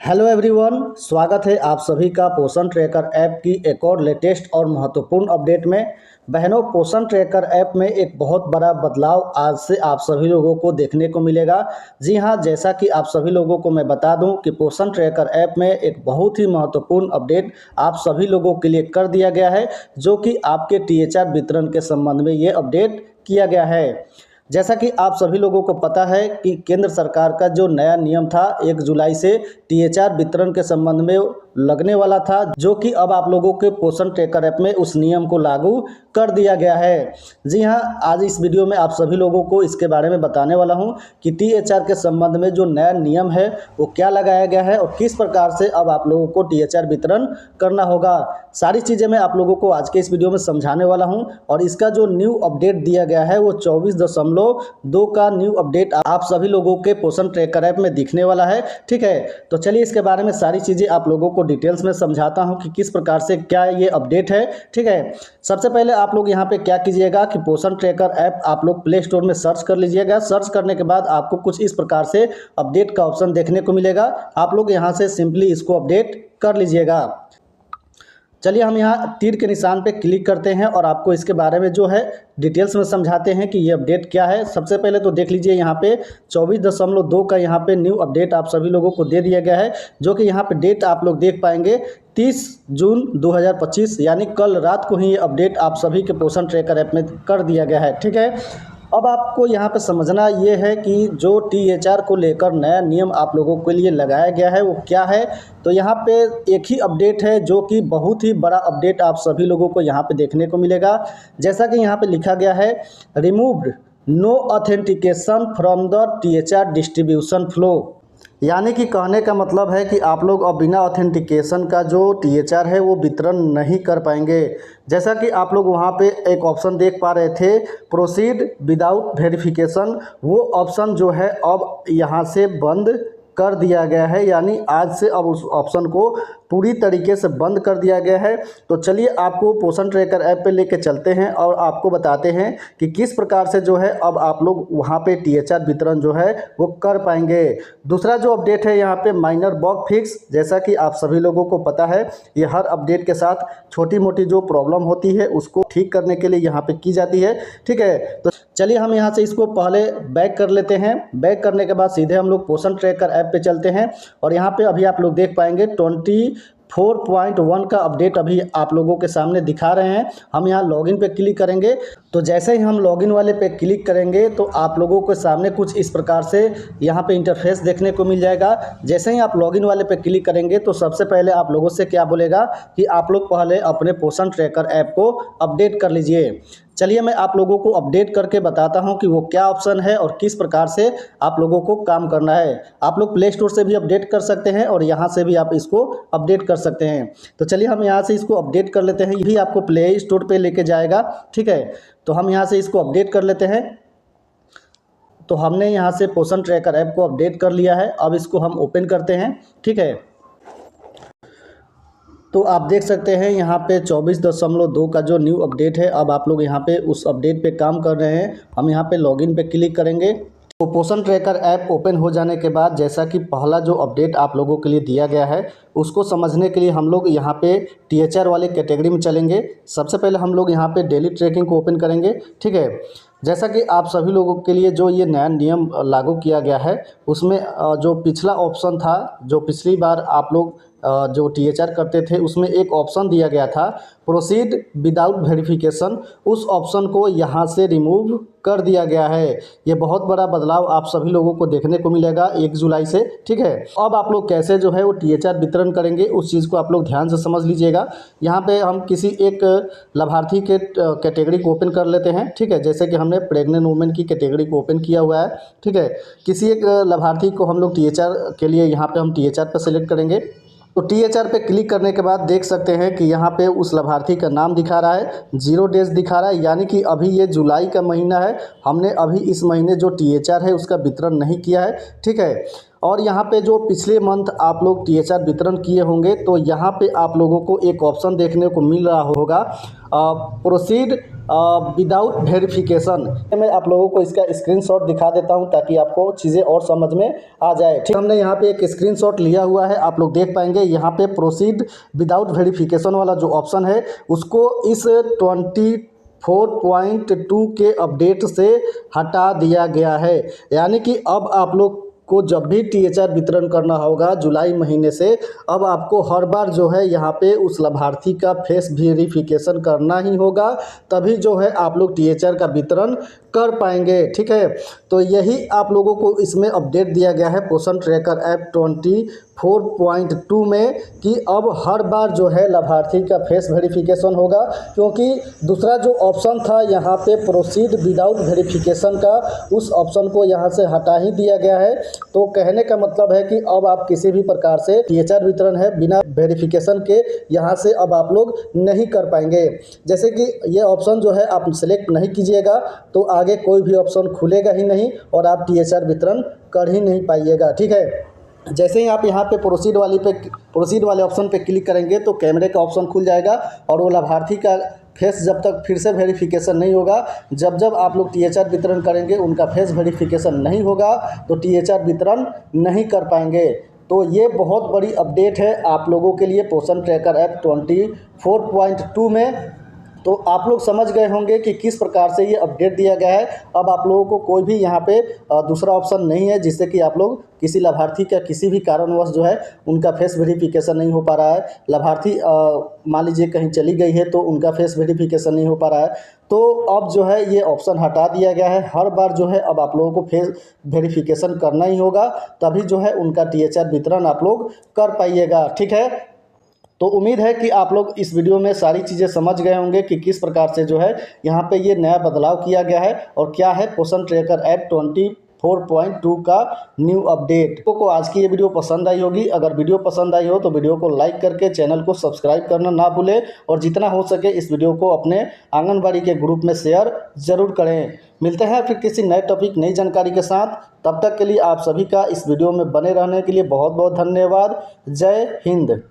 Hello everyone, स्वागत है आप सभी का पोषण ट्रैकर ऐप की एक और लेटेस्ट और महत्वपूर्ण अपडेट में। बहनों, पोषण ट्रैकर ऐप में एक बहुत बड़ा बदलाव आज से आप सभी लोगों को देखने को मिलेगा। जी हां, जैसा कि आप सभी लोगों को मैं बता दूं कि पोषण ट्रैकर ऐप में एक बहुत ही महत्वपूर्ण अपडेट आप सभी लोगों के लिए कर दिया गया है, जो कि आपके टीएचआर वितरण के संबंध में ये अपडेट किया गया है। जैसा कि आप सभी लोगों को पता है कि केंद्र सरकार का जो नया नियम था 1 जुलाई से टीएचआर वितरण के संबंध में लगने वाला था, जो कि अब आप लोगों के पोषण ट्रैकर ऐप में उस नियम को लागू कर दिया गया है। जी हां, आज इस वीडियो में आप सभी लोगों को इसके बारे में बताने वाला हूं कि टीएचआर के संबंध में जो नया नियम है वो क्या लगाया गया है और किस प्रकार से अब आप लोगों को टीएचआर वितरण करना होगा। सारी चीज़ें मैं आप लोगों को आज के इस वीडियो में समझाने वाला हूं और इसका जो न्यू अपडेट दिया गया है वो 24.2 का न्यू अपडेट आप सभी लोगों के पोषण ट्रैकर ऐप में दिखने वाला है। ठीक है, तो चलिए इसके बारे में सारी चीज़ें आप लोगों को डिटेल्स में समझाता हूं कि किस प्रकार से क्या ये अपडेट है। ठीक है, सबसे पहले आप लोग यहाँ पे क्या कीजिएगा कि पोषण ट्रैकर ऐप आप लोग प्ले स्टोर में सर्च कर लीजिएगा। सर्च करने के बाद आपको कुछ इस प्रकार से अपडेट का ऑप्शन देखने को मिलेगा। आप लोग यहाँ से सिंपली इसको अपडेट कर लीजिएगा। चलिए हम यहाँ तीर के निशान पे क्लिक करते हैं और आपको इसके बारे में जो है डिटेल्स में समझाते हैं कि ये अपडेट क्या है। सबसे पहले तो देख लीजिए, यहाँ पे 24.2 का यहाँ पे न्यू अपडेट आप सभी लोगों को दे दिया गया है, जो कि यहाँ पे डेट आप लोग देख पाएंगे 30 जून 2025, यानी कल रात को ही ये अपडेट आप सभी के पोषण ट्रैकर ऐप में कर दिया गया है। ठीक है, अब आपको यहाँ पे समझना ये है कि जो टीएचआर को लेकर नया नियम आप लोगों के लिए लगाया गया है वो क्या है। तो यहाँ पे एक ही अपडेट है जो कि बहुत ही बड़ा अपडेट आप सभी लोगों को यहाँ पे देखने को मिलेगा। जैसा कि यहाँ पे लिखा गया है, removed no authentication from the THR distribution flow, यानी कि कहने का मतलब है कि आप लोग अब बिना ऑथेंटिकेशन का जो टीएचआर है वो वितरण नहीं कर पाएंगे। जैसा कि आप लोग वहाँ पे एक ऑप्शन देख पा रहे थे, प्रोसीड विदाउट वेरिफिकेशन, वो ऑप्शन जो है अब यहाँ से बंद कर दिया गया है, यानी आज से अब उस ऑप्शन को पूरी तरीके से बंद कर दिया गया है। तो चलिए आपको पोषण ट्रैकर ऐप पे लेके चलते हैं और आपको बताते हैं कि किस प्रकार से जो है अब आप लोग वहाँ पे टीएचआर वितरण जो है वो कर पाएंगे। दूसरा जो अपडेट है यहाँ पे माइनर बग फिक्स, जैसा कि आप सभी लोगों को पता है ये हर अपडेट के साथ छोटी मोटी जो प्रॉब्लम होती है उसको ठीक करने के लिए यहाँ पे की जाती है। ठीक है, तो चलिए हम यहाँ से इसको पहले बैक कर लेते हैं। बैक करने के बाद सीधे हम लोग पोषण ट्रैकर ऐप पे चलते हैं और यहाँ पे अभी आप लोग देख पाएंगे 24.1 का अपडेट अभी आप लोगों के सामने दिखा रहे हैं। हम यहाँ लॉगिन पे क्लिक करेंगे, तो जैसे ही हम लॉगिन वाले पे क्लिक करेंगे तो आप लोगों के सामने कुछ इस प्रकार से यहाँ पे इंटरफेस देखने को मिल जाएगा। जैसे ही आप लॉगिन वाले पे क्लिक करेंगे तो सबसे पहले आप लोगों से क्या बोलेगा कि आप लोग पहले अपने पोषण ट्रैकर ऐप को अपडेट कर लीजिए। चलिए मैं आप लोगों को अपडेट करके बताता हूं कि वो क्या ऑप्शन है और किस प्रकार से आप लोगों को काम करना है। आप लोग प्ले स्टोर से भी अपडेट कर सकते हैं और यहां से भी आप इसको अपडेट कर सकते हैं। तो चलिए हम यहां से इसको अपडेट कर लेते हैं, ये भी आपको प्ले स्टोर पे लेके जाएगा। ठीक है, तो हम यहां से इसको अपडेट कर लेते हैं। तो हमने यहाँ से पोषण ट्रैकर ऐप को अपडेट कर लिया है। अब इसको हम ओपन करते हैं। ठीक है, तो आप देख सकते हैं यहाँ पे 24.2 का जो न्यू अपडेट है, अब आप लोग यहाँ पे उस अपडेट पे काम कर रहे हैं। हम यहाँ पे लॉगिन पे क्लिक करेंगे तो पोषण ट्रैकर ऐप ओपन हो जाने के बाद जैसा कि पहला जो अपडेट आप लोगों के लिए दिया गया है उसको समझने के लिए हम लोग यहाँ पे टीएचआर वाले कैटेगरी में चलेंगे। सबसे पहले हम लोग यहाँ पे डेली ट्रैकिंग को ओपन करेंगे। ठीक है, जैसा कि आप सभी लोगों के लिए जो ये नया नियम लागू किया गया है उसमें जो पिछला ऑप्शन था, जो पिछली बार आप लोग जो टीएचआर करते थे उसमें एक ऑप्शन दिया गया था प्रोसीड विदाउट वेरिफिकेशन, उस ऑप्शन को यहाँ से रिमूव कर दिया गया है। ये बहुत बड़ा बदलाव आप सभी लोगों को देखने को मिलेगा 1 जुलाई से। ठीक है, अब आप लोग कैसे जो है वो टीएचआर वितरण करेंगे उस चीज़ को आप लोग ध्यान से समझ लीजिएगा। यहाँ पे हम किसी एक लाभार्थी के कैटेगरी को ओपन कर लेते हैं। ठीक है, जैसे कि हमने प्रेग्नेंट वुमेन की कैटेगरी को ओपन किया हुआ है। ठीक है, किसी एक लाभार्थी को हम लोग टीएचआर के लिए यहाँ पे हम टीएचआर पर सेलेक्ट करेंगे। तो टीएचआर पे क्लिक करने के बाद देख सकते हैं कि यहाँ पे उस लाभार्थी का नाम दिखा रहा है, 0 डेज दिखा रहा है, यानी कि अभी ये जुलाई का महीना है। हमने अभी इस महीने जो टीएचआर है उसका वितरण नहीं किया है। ठीक है, और यहाँ पे जो पिछले मंथ आप लोग टीएचआर वितरण किए होंगे तो यहाँ पे आप लोगों को एक ऑप्शन देखने को मिल रहा होगा प्रोसीड विदाउट वेरिफिकेशन। मैं आप लोगों को इसका स्क्रीनशॉट दिखा देता हूं ताकि आपको चीज़ें और समझ में आ जाए। ठीक, हमने यहां पे एक स्क्रीनशॉट लिया हुआ है, आप लोग देख पाएंगे यहां पे प्रोसीड विदाउट वेरिफिकेशन वाला जो ऑप्शन है उसको इस 24.2 के अपडेट से हटा दिया गया है। यानी कि अब आप लोग को जब भी टीएचआर वितरण करना होगा जुलाई महीने से, अब आपको हर बार जो है यहाँ पे उस लाभार्थी का फेस वेरिफिकेशन करना ही होगा, तभी जो है आप लोग टीएचआर का वितरण कर पाएंगे। ठीक है, तो यही आप लोगों को इसमें अपडेट दिया गया है पोषण ट्रैकर ऐप 24.2 में कि अब हर बार जो है लाभार्थी का फेस वेरिफिकेशन होगा, क्योंकि दूसरा जो ऑप्शन था यहाँ पे प्रोसीड विदाउट वेरिफिकेशन का, उस ऑप्शन को यहाँ से हटा ही दिया गया है। तो कहने का मतलब है कि अब आप किसी भी प्रकार से टीएचआर वितरण है बिना वेरिफिकेशन के यहाँ से अब आप लोग नहीं कर पाएंगे। जैसे कि ये ऑप्शन जो है आप सिलेक्ट नहीं कीजिएगा तो आगे कोई भी ऑप्शन खुलेगा ही नहीं और आप टीएचआर वितरण कर ही नहीं पाइएगा। ठीक है, जैसे ही आप यहाँ पे प्रोसीड वाले ऑप्शन पे क्लिक करेंगे तो कैमरे का ऑप्शन खुल जाएगा और वो लाभार्थी का फेस जब तक फिर से वेरिफिकेशन नहीं होगा, जब आप लोग टीएचआर वितरण करेंगे उनका फेस वेरिफिकेशन नहीं होगा तो टीएचआर वितरण नहीं कर पाएंगे। तो ये बहुत बड़ी अपडेट है आप लोगों के लिए पोषण ट्रैकर ऐप 24.2 में। तो आप लोग समझ गए होंगे कि किस प्रकार से ये अपडेट दिया गया है। अब आप लोगों को कोई भी यहाँ पे दूसरा ऑप्शन नहीं है जिससे कि आप लोग किसी लाभार्थी का किसी भी कारणवश जो है उनका फेस वेरिफिकेशन नहीं हो पा रहा है, लाभार्थी मान लीजिए कहीं चली गई है तो उनका फेस वेरिफिकेशन नहीं हो पा रहा है, तो अब जो है ये ऑप्शन हटा दिया गया है। हर बार जो है अब आप लोगों को फेस वेरिफिकेशन करना ही होगा, तभी जो है उनका टीएचआर वितरण आप लोग कर पाइएगा। ठीक है, तो उम्मीद है कि आप लोग इस वीडियो में सारी चीज़ें समझ गए होंगे कि किस प्रकार से जो है यहाँ पे ये नया बदलाव किया गया है और क्या है पोषण ट्रैकर ऐप 24.2 का न्यू अपडेट। तो आज की ये वीडियो पसंद आई होगी, अगर वीडियो पसंद आई हो तो वीडियो को लाइक करके चैनल को सब्सक्राइब करना ना भूलें और जितना हो सके इस वीडियो को अपने आंगनबाड़ी के ग्रुप में शेयर ज़रूर करें। मिलते हैं फिर किसी नए टॉपिक नई जानकारी के साथ, तब तक के लिए आप सभी का इस वीडियो में बने रहने के लिए बहुत बहुत धन्यवाद। जय हिंद।